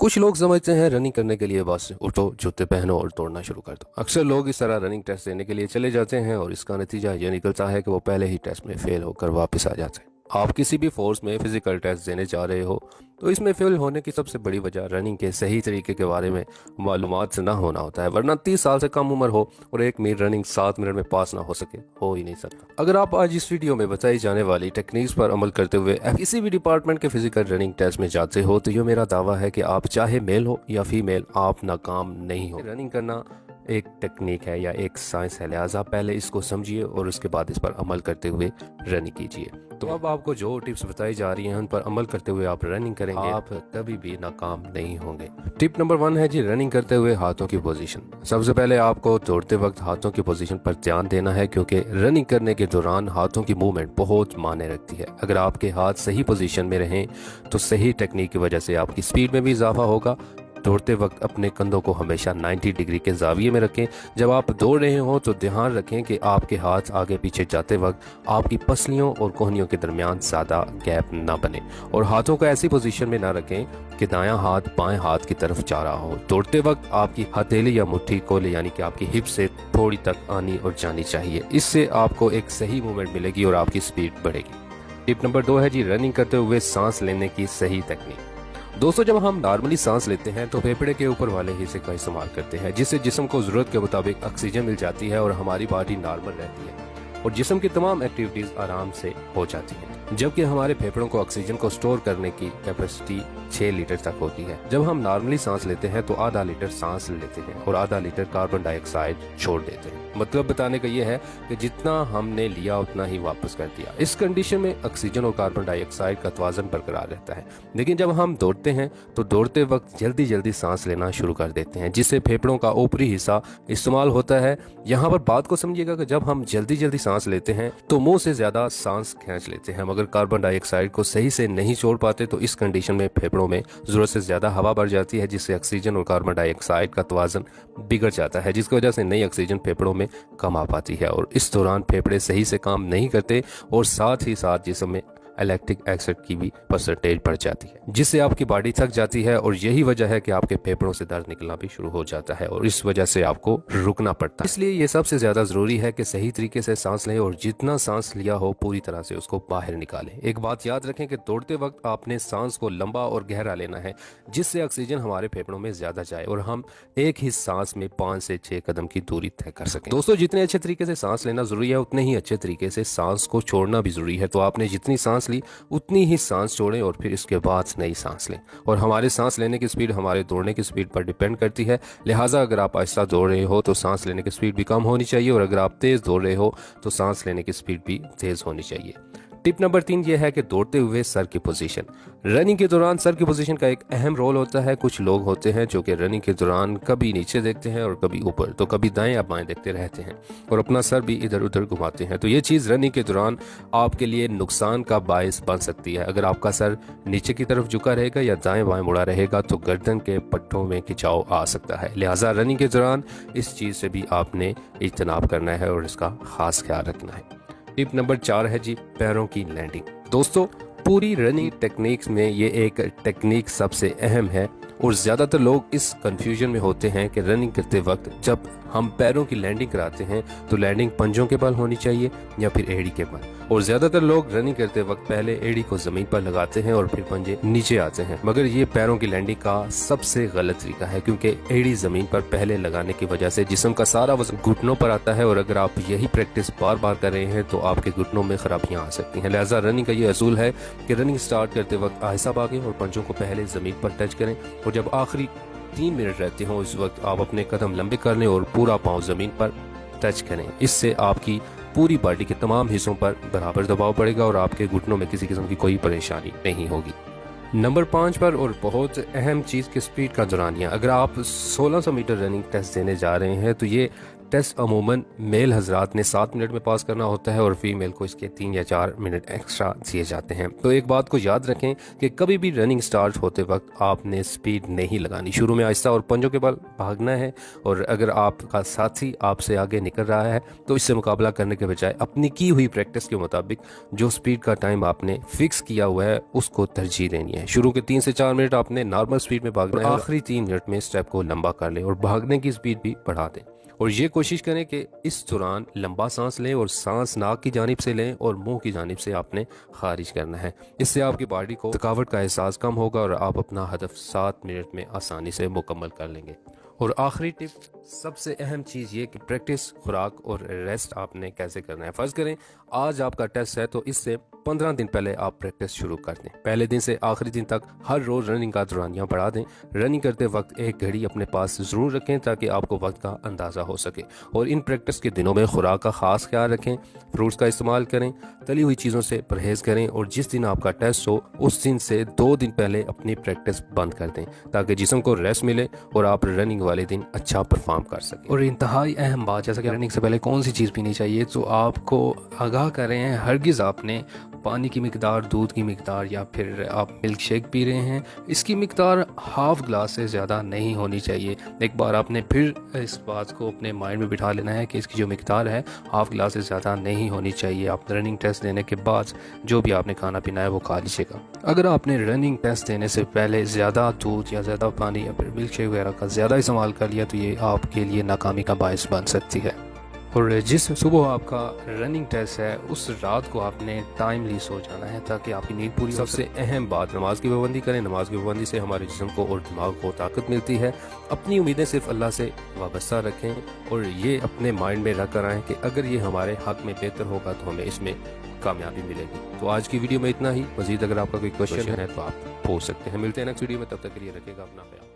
कुछ लोग समझते हैं रनिंग करने के लिए बस उठो, जूते पहनो और दौड़ना शुरू कर दो। अक्सर लोग इस तरह रनिंग टेस्ट देने के लिए चले जाते हैं और इसका नतीजा ये निकलता है कि वो पहले ही टेस्ट में फेल होकर वापस आ जाते हैं। आप किसी भी फोर्स में फिजिकल टेस्ट देने जा रहे हो तो इसमें फेल होने की सबसे बड़ी वजह रनिंग के सही तरीके के बारे में मालूमात ना होना होता है। वरना 30 साल से कम उम्र हो और 1 मील रनिंग 7 मिनट में पास ना हो सके, हो ही नहीं सकता। अगर आप आज इस वीडियो में बताई जाने वाली टेक्निक्स पर अमल करते हुए किसी भी डिपार्टमेंट के फिजिकल रनिंग टेस्ट में जाते हो तो ये मेरा दावा है कि आप चाहे मेल हो या फीमेल, आप नाकाम नहीं हो। रनिंग करना एक टेक्निक है या एक साइंस है, लिहाजा पहले इसको समझिए और उसके बाद इस पर अमल करते हुए रनिंग कीजिए। तो अब आपको जो टिप्स बताई जा रही हैं उन पर अमल करते हुए आप रनिंग करेंगे, आप कभी भी नाकाम नहीं होंगे। टिप नंबर 1 है जी, रनिंग करते हुए हाथों की पोजीशन। सबसे पहले आपको दौड़ते वक्त हाथों की पोजीशन पर ध्यान देना है, क्योंकि रनिंग करने के दौरान हाथों की मूवमेंट बहुत मायने रखती है। अगर आपके हाथ सही पोजीशन में रहें तो सही टेक्निक की वजह से आपकी स्पीड में भी इजाफा होगा। दौड़ते वक्त अपने कंधों को हमेशा 90 डिग्री के जाविये में रखें। जब आप दौड़ रहे हो तो ध्यान रखें कि आपके हाथ आगे पीछे जाते वक्त आपकी पसलियों और कोहनियों के दरमियान ज़्यादा गैप ना बने, और हाथों को ऐसी पोजीशन में ना रखें कि दायां हाथ बाएं हाथ की तरफ जा रहा हो। दौड़ते वक्त आपकी हथेली या मुट्ठी कोले यानी कि आपकी हिप से थोड़ी तक आनी और जानी चाहिए। इससे आपको एक सही मूवमेंट मिलेगी और आपकी स्पीड बढ़ेगी। टिप नंबर 2 है जी, रनिंग करते हुए सांस लेने की सही टेक्निक। दोस्तों, जब हम नॉर्मली सांस लेते हैं तो फेफड़े के ऊपर वाले हिस्से का इस्तेमाल करते हैं, जिससे जिस्म को जरूरत के मुताबिक ऑक्सीजन मिल जाती है और हमारी बॉडी नॉर्मल रहती है और जिस्म की तमाम एक्टिविटीज आराम से हो जाती हैं। जबकि हमारे फेफड़ों को ऑक्सीजन को स्टोर करने की कैपेसिटी 6 लीटर तक होती है। जब हम नॉर्मली सांस लेते हैं तो आधा लीटर सांस लेते हैं और आधा लीटर कार्बन डाइऑक्साइड छोड़ देते हैं। मतलब बताने का ये है कि जितना हमने लिया उतना ही वापस कर दिया। इस कंडीशन में ऑक्सीजन और कार्बन डाइऑक्साइड का तवाज़ुन बरकरार रहता है। लेकिन जब हम दौड़ते हैं तो दौड़ते वक्त जल्दी जल्दी सांस लेना शुरू कर देते हैं, जिससे फेफड़ों का ऊपरी हिस्सा इस्तेमाल होता है। यहाँ पर बात को समझिएगा कि जब हम जल्दी जल्दी सांस लेते हैं तो मुंह से ज्यादा सांस खींच लेते हैं, मगर कार्बन डाइऑक्साइड को सही से नहीं छोड़ पाते। तो इस कंडीशन में फेफड़ों में जरूरत से ज्यादा हवा भर जाती है, जिससे ऑक्सीजन और कार्बन डाइऑक्साइड का तवाज़ुन बिगड़ जाता है, जिसकी वजह से नई ऑक्सीजन फेफड़ों में कम आ पाती है और इस दौरान फेफड़े सही से काम नहीं करते और साथ ही साथ जिस्म में इलेक्ट्रिक एसिड की भी परसेंटेज बढ़ जाती है, जिससे आपकी बॉडी थक जाती है। और यही वजह है कि आपके फेफड़ों से दर्द निकलना भी शुरू हो जाता है और इस वजह से आपको रुकना पड़ता है। इसलिए ये सबसे ज्यादा जरूरी है कि सही तरीके से सांस लें और जितना सांस लिया हो पूरी तरह से उसको बाहर निकालें। एक बात याद रखें कि दौड़ते वक्त आपने सांस को लंबा और गहरा लेना है, जिससे ऑक्सीजन हमारे फेफड़ों में ज्यादा जाए और हम एक ही सांस में 5 से 6 कदम की दूरी तय कर सकें। दोस्तों, जितने अच्छे तरीके से सांस लेना जरूरी है उतने ही अच्छे तरीके से सांस को छोड़ना भी जरूरी है। तो आपने जितनी सांस ली उतनी ही सांस छोड़ें और फिर इसके बाद नई सांस लें। और हमारे सांस लेने की स्पीड हमारे दौड़ने की स्पीड पर डिपेंड करती है, लिहाजा अगर आप आहिस्ता दौड़ रहे हो तो सांस लेने की स्पीड भी कम होनी चाहिए और अगर आप तेज दौड़ रहे हो तो सांस लेने की स्पीड भी तेज होनी चाहिए। टिप नंबर 3 यह है कि दौड़ते हुए सर की पोजीशन। रनिंग के दौरान सर की पोजीशन का एक अहम रोल होता है। कुछ लोग होते हैं जो कि रनिंग के दौरान कभी नीचे देखते हैं और कभी ऊपर, तो कभी दाएं या बाएं देखते रहते हैं और अपना सर भी इधर उधर घुमाते हैं। तो ये चीज़ रनिंग के दौरान आपके लिए नुकसान का बायस बन सकती है। अगर आपका सर नीचे की तरफ झुका रहेगा या दाएं बाएं मुड़ा रहेगा तो गर्दन के पट्टों में खिंचाव आ सकता है। लिहाजा रनिंग के दौरान इस चीज़ से भी आपने इज्तनाब करना है और इसका खास ख्याल रखना है। टिप नंबर 4 है जी, पैरों की लैंडिंग। दोस्तों, पूरी रनिंग टेक्निक्स में ये एक टेक्निक सबसे अहम है और ज़्यादातर लोग इस कंफ्यूजन में होते हैं कि रनिंग करते वक्त जब हम पैरों की लैंडिंग कराते हैं तो लैंडिंग पंजों के बल होनी चाहिए या फिर एड़ी के बल। और ज़्यादातर लोग रनिंग करते वक्त पहले एड़ी को ज़मीन पर लगाते हैं और फिर पंजे नीचे आते हैं, मगर ये पैरों की लैंडिंग का सबसे गलत तरीका है, क्योंकि एड़ी ज़मीन पर पहले लगाने की वजह से जिस्म का सारा वजन घुटनों पर आता है और अगर आप यही प्रैक्टिस बार बार कर रहे हैं तो आपके घुटनों में खराबियाँ आ सकती हैं। लिहाजा रनिंग का ये असूल है कि रनिंग स्टार्ट करते वक्त आहिस्ता भागें और पंजों को पहले ज़मीन पर टच करें और जब आखिरी 3 मिनट रहते हो उस वक्त आप अपने कदम लंबे कर लें और पूरा पाँव ज़मीन पर टच करें। इससे आपकी पूरी बॉडी के तमाम हिस्सों पर बराबर दबाव पड़ेगा और आपके घुटनों में किसी किस्म की कोई परेशानी नहीं होगी। नंबर 5 पर और बहुत अहम चीज़ की स्पीड का दौरानिया। अगर आप 1600 मीटर रनिंग टेस्ट देने जा रहे हैं तो ये टेस्ट अमूमन मेल हजरात ने 7 मिनट में पास करना होता है और फीमेल को इसके 3 या 4 मिनट एक्स्ट्रा दिए जाते हैं। तो एक बात को याद रखें कि कभी भी रनिंग स्टार्ट होते वक्त आपने स्पीड नहीं लगानी, शुरू में आहिस्ता और पंजों के बल भागना है। और अगर आपका साथी आपसे आगे निकल रहा है तो इससे मुकाबला करने के बजाय अपनी की हुई प्रैक्टिस के मुताबिक जो स्पीड का टाइम आपने फिक्स किया हुआ है उसको तरजीह देनी है। शुरू के 3 से 4 मिनट आपने नॉर्मल स्पीड में भागना है, आखिरी 3 मिनट में स्टेप को लंबा कर लें और भागने की स्पीड भी बढ़ा दें। और ये कोशिश करें कि इस दौरान लंबा सांस लें और सांस नाक की जानिब से लें और मुंह की जानिब से आपने खारिज करना है। इससे आपकी बॉडी को थकावट का एहसास कम होगा और आप अपना हदफ 7 मिनट में आसानी से मुकम्मल कर लेंगे। और आखिरी टिप, सबसे अहम चीज़ ये कि प्रैक्टिस, खुराक और रेस्ट आपने कैसे करना है। फ़र्ज़ करें आज आपका टेस्ट है तो इससे 15 दिन पहले आप प्रैक्टिस शुरू कर दें। पहले दिन से आखिरी दिन तक हर रोज़ रनिंग का दौरानिया बढ़ा दें। रनिंग करते वक्त एक घड़ी अपने पास ज़रूर रखें ताकि आपको वक्त का अंदाज़ा हो सके। और इन प्रैक्टिस के दिनों में खुराक का ख़ास ख्याल रखें, फ्रूट्स का इस्तेमाल करें, तली हुई चीज़ों से परहेज़ करें और जिस दिन आपका टेस्ट हो उस दिन से 2 दिन पहले अपनी प्रैक्टिस बंद कर दें ताकि जिस्म को रेस्ट मिले और आप रनिंग वाले दिन अच्छा परफॉर्म कर सकें। और इंतहाई अहम बात, जैसा कि रनिंग से पहले कौन सी चीज़ पीनी चाहिए, तो आपको आगाह करें हरगिज़ आपने पानी की मिकदार, दूध की मिकदार या फिर आप मिल्क शेक पी रहे हैं, इसकी मिकदार हाफ ग्लास से ज़्यादा नहीं होनी चाहिए। एक बार आपने फिर इस बात को अपने माइंड में बिठा लेना है कि इसकी जो मिकदार है हाफ ग्लास से ज़्यादा नहीं होनी चाहिए। आप रनिंग टेस्ट देने के बाद जो भी आपने खाना पीना है वो खा लीजिएगा। अगर आपने रनिंग टेस्ट देने से पहले ज़्यादा दूध या ज़्यादा पानी या फिर मिल्क शेक वगैरह का ज़्यादा इस्तेमाल कर लिया तो ये आपके लिए नाकामी का बायस बन सकती है। और जिस सुबह आपका रनिंग टेस्ट है उस रात को आपने टाइमली सो जाना है ताकि आपकी नींद पूरी। सबसे अहम बात, नमाज की पाबंदी करें। नमाज की पाबंदी से हमारे जिस्म को और दिमाग को ताकत मिलती है। अपनी उम्मीदें सिर्फ अल्लाह से वाबस्ता रखें और ये अपने माइंड में रख कर आएँ कि अगर ये हमारे हक में बेहतर होगा तो हमें इसमें कामयाबी मिलेगी। तो आज की वीडियो में इतना ही। मजीद अगर आपका कोई क्वेश्चन है तो आप पूछ सकते हैं। मिलते हैं नेक्स्ट वीडियो में, तब तक के लिए रखिएगा अपना ख्याल।